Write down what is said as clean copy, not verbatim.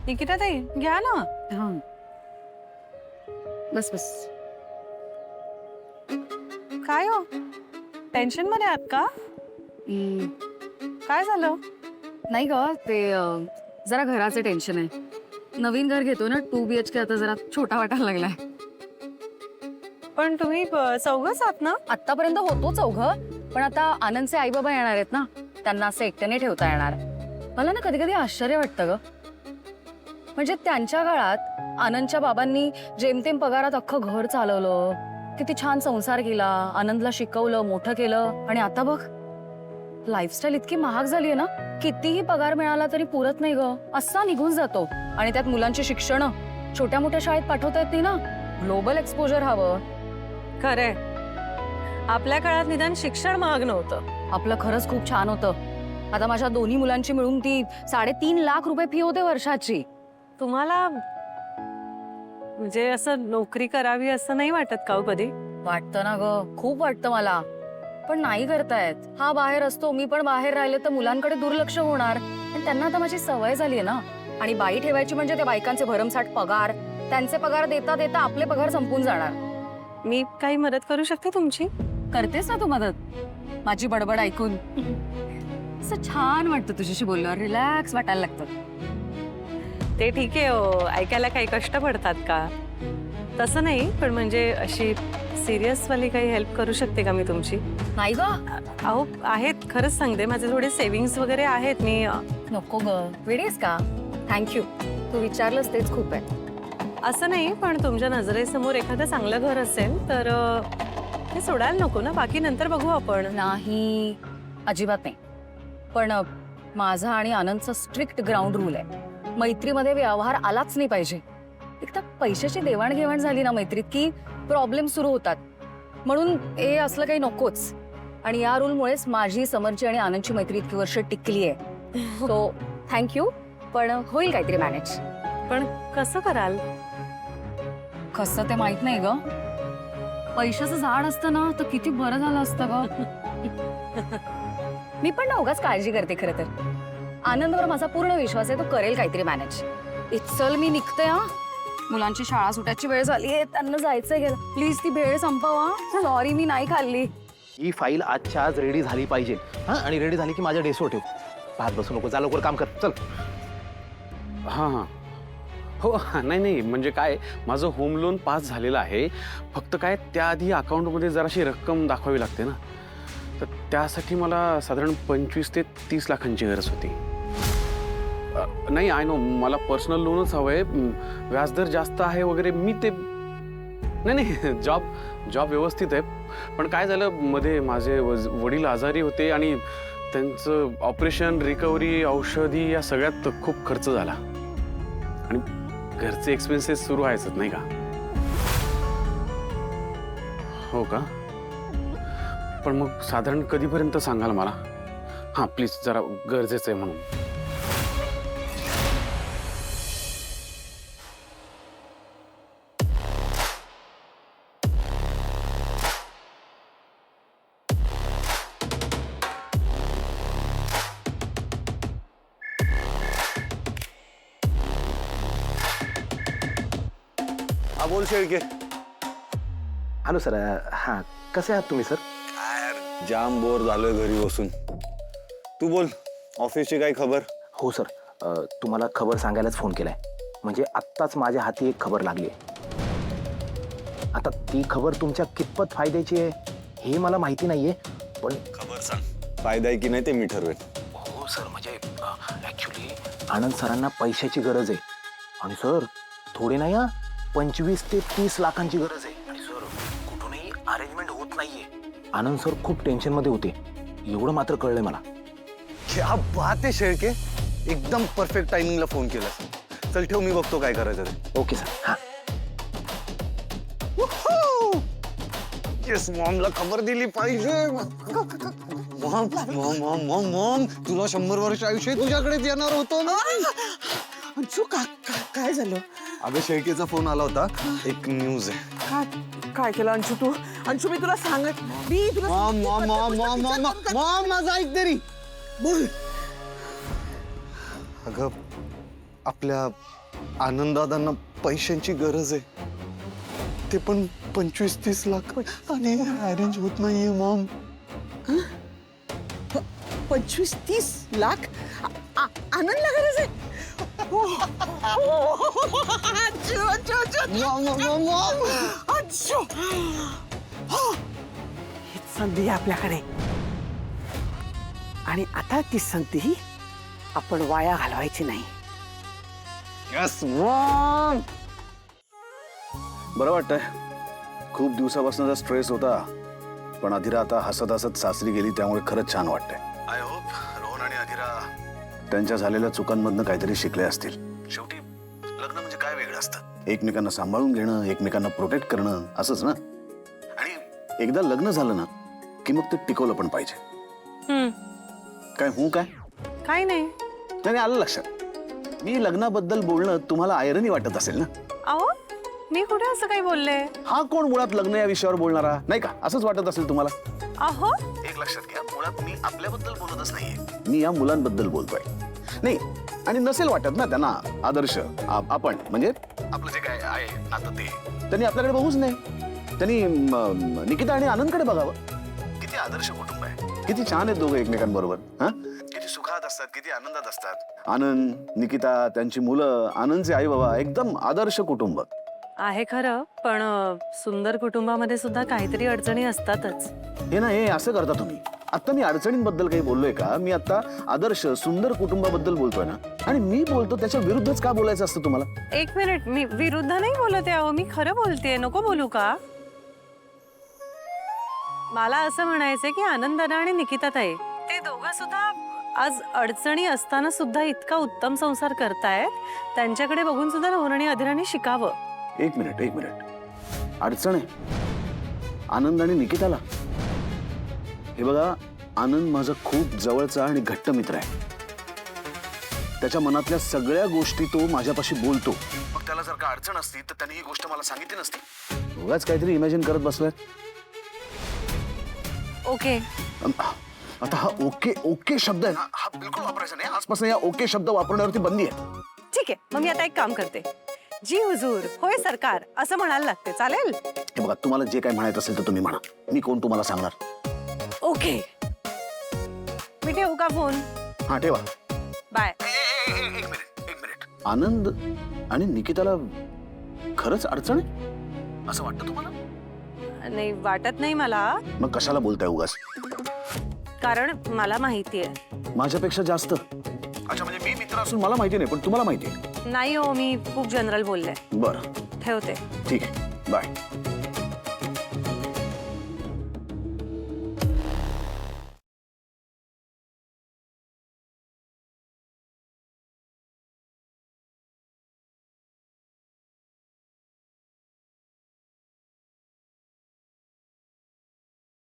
निकिता ताई घ्या ना. हा बस बस. काय हो टेन्शन मध्ये आहात का? काय झालं? नाही ग ते जरा घराचे टेन्शन आहे. नवीन घर घेतो ना 2 BHK आता जरा छोटा वाटायला लागलाय. पण तुम्ही चौघच आहात ना? आतापर्यंत होतो चौघं पण आता आनंदचे आई बाबा येणार आहेत ना त्यांना असं एकट्याने ठेवता येणार. मला ना कधी कधी आश्चर्य वाटतं ग. म्हणजे त्यांच्या काळात आनंदच्या बाबांनी जेमतेम पगारात अख्खं घर चालवलं. किती छान संसार केला. आनंदला शिकवलं मोठं केलं. आणि आता बघ लाईफस्टाईल इतकी महाग झाली आहे ना कितीही पगार मिळाला तरी पुरत नाही ग. असा निघून जातो. आणि त्यात मुलांची शिक्षण छोट्या मोठ्या शाळेत पाठवता येत नाही ना. ग्लोबल एक्सपोजर हवं. खरंय आपल्या काळात निदान शिक्षण महाग नव्हतं. आपलं खरंच खूप छान होतं. आता माझ्या दोन्ही मुलांची मिळून ती 3.5 लाख रुपये फी होते वर्षाची. तुम्हाला म्हणजे असं नोकरी करावी असं नाही वाटत का कधी? वाटतं ना ग खूप वाटतं मला. पण नाही करतायत. हा बाहेर असतो मी पण बाहेर राहिले तर मुलांकडे दुर्लक्ष होणार. आणि त्यांना आता माझी सवय झाली आहे ना. आणि बाई ठेवायची म्हणजे त्या बायकांचे भरमसाठ पगार. त्यांचे पगार देता देता आपले पगार संपून जाणार. मी काही मदत करू शकते तुमची? करतेस ना तू मदत? माझी बडबड ऐकून असं छान वाटतं. तुझ्याशी बोलल्यावर रिलॅक्स वाटायला लागतं. ते ठीक आहे हो. ऐकायला काही कष्ट पडतात का? तसं नाही पण म्हणजे अशी सिरियस वाली काही हेल्प करू शकते का मी तुमची? नाही ग. अहो आहेत खरंच सांगते माझे थोडे सेव्हिंग्स वगैरे आहेत. मी नको ग वेळेस का. थँक्यू तू विचारलंस तेच खूप आहे. असं नाही पण तुमच्या नजरेसमोर एखादं चांगलं घर असेल तर ते सोडायला नको ना. बाकी नंतर बघू आपण. नाही अजिबात नाही. पण माझा आणि आनंदचा स्ट्रिक्ट ग्राउंड रूल आहे. मैत्रीमध्ये व्यवहार आलाच नाही पाहिजे. एकदा पैशाची देवाणघेवाण झाली ना मैत्रीत की प्रॉब्लेम सुरू होतात. म्हणून हे असलं काही नकोच. आणि या रूलमुळेच माझी समरची आणि आनंदची मैत्री इतकी वर्ष टिकली आहे. So thank you. पण होईल काहीतरी मॅनेज. पण कसं कराल? कसं ते माहित नाही ग. पैशाचं झाड असतं ना तर किती बरं झालं असतं ग. मी पण ना उगाच काळजी करते खरं तर. आनंदवर माझा पूर्ण विश्वास आहे. तो करेल काहीतरी मॅनेज. चल मी निघते हा. मुलांची शाळा सुटायची वेळ झाली आहे. त्यांना जायचंय गेलं. प्लीज ती भेळ संपवा. सॉरी मी नाही खाल्ली. ही फाईल आजच्या आज रेडी झाली पाहिजे. हा आणि रेडी झाली की माझ्या डेस्कवर ठेव. पाहत बसू नको. जा लवकर काम कर. चल. हां हां हो नाही नाही म्हणजे काय माझं होम लोन पास झालेलं आहे. फक्त काय त्याआधी अकाउंटमध्ये जराशी रक्कम दाखवावी लागते ना. तर त्यासाठी मला साधारण 25 ते 30 लाखांची गरज होती. नाही आय नो मला पर्सनल लोनच हवं आहे. व्याजदर जास्त आहे वगैरे. मी ते नाही नाही जॉब व्यवस्थित आहे. पण काय झालं मध्ये माझे वडील आजारी होते आणि त्यांचं ऑपरेशन रिकव्हरी औषधी या सगळ्यात खूप खर्च झाला. आणि घरचे एक्सपेन्सेस सुरू व्हायचं नाही का. हो का. पण मग साधारण कधीपर्यंत सांगाल मला? हां प्लीज जरा गरजेचं आहे म्हणून. हा बोल शेळके. Hello sir. हां कसे आहात तुम्ही सर? जाम बोर झालोय घरी बसून. तू बोल ऑफिसची काय खबर? हो सर. तुम्हाला खबर सांगायलाच फोन केलाय. म्हणजे आत्ताच माझ्या हाती एक खबर लागली आहे. आता ती खबर तुमच्या कितपत फायद्याची आहे हे मला माहिती नाहीये. पण खबर सांग. फायदा आहे की नाही ते मी ठरवेन. हो सर म्हणजे ॲक्च्युली आनंद सरांना पैशाची गरज आहे. आणि सर थोडे नाही हा 25 ते 30 लाखांची गरज आहे. आणि सर कुठूनही अरेंजमेंट होत नाहीये. आनंद सर खूप टेन्शनमध्ये होते. एवढं मात्र कळलंय मला. क्या बात आहे शेळके. एकदम परफेक्ट टायमिंगला फोन केला. चल ठेव मी बघतो काय करायचं ते. Okay sir. हां येस मॉमला खबर दिली पाहिजे. Maugham Maugham Maugham Maugham Maugham तुला 100 वर्ष आयुष्य तुझ्याकडेच येणार होतो ना. काय झालं? अगं शेळकेचा फोन आला होता. एक न्यूज आहे. काय केलं अंशू तू? अंशू मी तुला सांगत मी तुला Maugham Maugham Maugham Maugham Maugham Maugham माझा ऐक तरी. बोल. अगं आपल्या आनंददादांना पैशांची गरज आहे, ते पण 25-30 लाख, आणि अरेंज होत नाहीये मॉम. 25-30 लाख आनंदला गरज आहे. अच्छो, अच्छो, अच्छो. अच्छो. हीच संधी आहे आपल्याकडे, आणि आता ती संधी आपण वाया घालवायची नाही. Yes Maugham. बरं वाटतंय. खूप दिवसापासूनचा स्ट्रेस होता, पण अधिरा आता हसत हसत सासरी गेली, त्यामुळे खरंच छान वाटतंय. आय होप रोहन आणि अधिरा त्यांच्या झालेल्या चुकांमधनं काहीतरी शिकले असतील. शेवटी लग्न म्हणजे काय वेगळं असतं, एकमेकांना सांभाळून घेणं, एकमेकांना प्रोटेक्ट करणं, असंच ना. आणि एकदा लग्न झालं ना की मग ते टिकवलं पण पाहिजे. काय काय नाही. त्याने आलं लक्षात. मी लग्नाबद्दल बोलणं तुम्हाला आयरनी वाटत असेल ना. अहो मी कुठे असं काही बोलले? हा कोण मुळात लग्न या विषयावर बोलणारा, नाही का? असंच वाटत असेल तुम्हाला. अहो एक लक्षात घ्या, मुळात मी आपल्याबद्दल बोलतच नाहीये, मी या मुलांबद्दल बोलतोय. नाही, आणि नसेल वाटत ना त्यांना आदर्श, आपण म्हणजे आपलं जे काय आहे नातं, ते त्यांनी आपल्याकडे बघूच नाही. त्यांनी निकिता आणि आनंदकडे बघावं. किती आदर्श कुटुंब आहे, किती छान आहेत दोघं एकमेकांबरोबर. हा, किती सुखात असतात, किती आनंदात असतात. आनंद, निकिता, त्यांची मुलं, आनंदचे आई बाबा, एकदम आदर्श कुटुंब आहे खरं, पण सुंदर कुटुंबामध्ये सुद्धा काहीतरी अडचणी असतातच. हे ना, हे असं करता तुम्ही. आता मी अडचणींबद्दल काही बोललोय का? मी आता आदर्श सुंदर कुटुंबाबद्दल बोलतोय ना, आणि मी बोलतो त्याच्या विरुद्धच का बोलायचं असतं तुम्हाला? एक मिनिट, मी विरुद्ध नाही बोलते अहो, मी खरं बोलतेय. नको बोलू का? मला असं म्हणायचंय की आनंददादा आणि निकिताताई, ते दोघं सुद्धा आज अडचणी असताना सुद्धा इतका उत्तम संसार करतायत. त्यांच्याकडे बघून सुद्धा रोहन आणि अधिराने शिकावं. एक मिनिट. अडचण आहे आनंद आणि निकिताला. हे बघा, आनंद माझा खूप जवळचा आणि घट्ट मित्र आहे. त्याच्या मनातल्या सगळ्या गोष्टी तो माझ्यापाशी बोलतो. मग त्याला जर का अडचण असती तर त्याने ही गोष्ट मला सांगितली नसती. उगाच काहीतरी इमॅजिन करत बसलाय. ओके. आता हा ओके शब्द आहे ना, हा बिलकुल वापरायचा नाही. आजपासून या ओके शब्द वापरण्यावरती बंदी आहे. ठीक आहे, मग मी आता एक काम करते. जी हुजूर, होय सरकार, असं म्हणायला लागते. चालेल? हे बघा, तुम्हाला जे काही म्हणायचं असेल तर तुम्ही म्हणा. मी कोण तुम्हाला सांगणार? ओके. मी ठेवू का फोन? हा, ठेवा. बाय. एक मिनिट. आनंद आणि निकिताला खरंच अडचण आहे असं वाटतं तुम्हाला? नाही, वाटत नाही मला. मग कशाला बोलताय उगाच? कारण मला माहितीये. माझ्यापेक्षा जास्त? अच्छा, म्हणजे मी मित्र असून मला माहिती नाही, पण तुम्हाला माहिती आहे? नाही हो, मी खूप जनरल बोलले. बरं, ठेवते. ठीक आहे, बाय.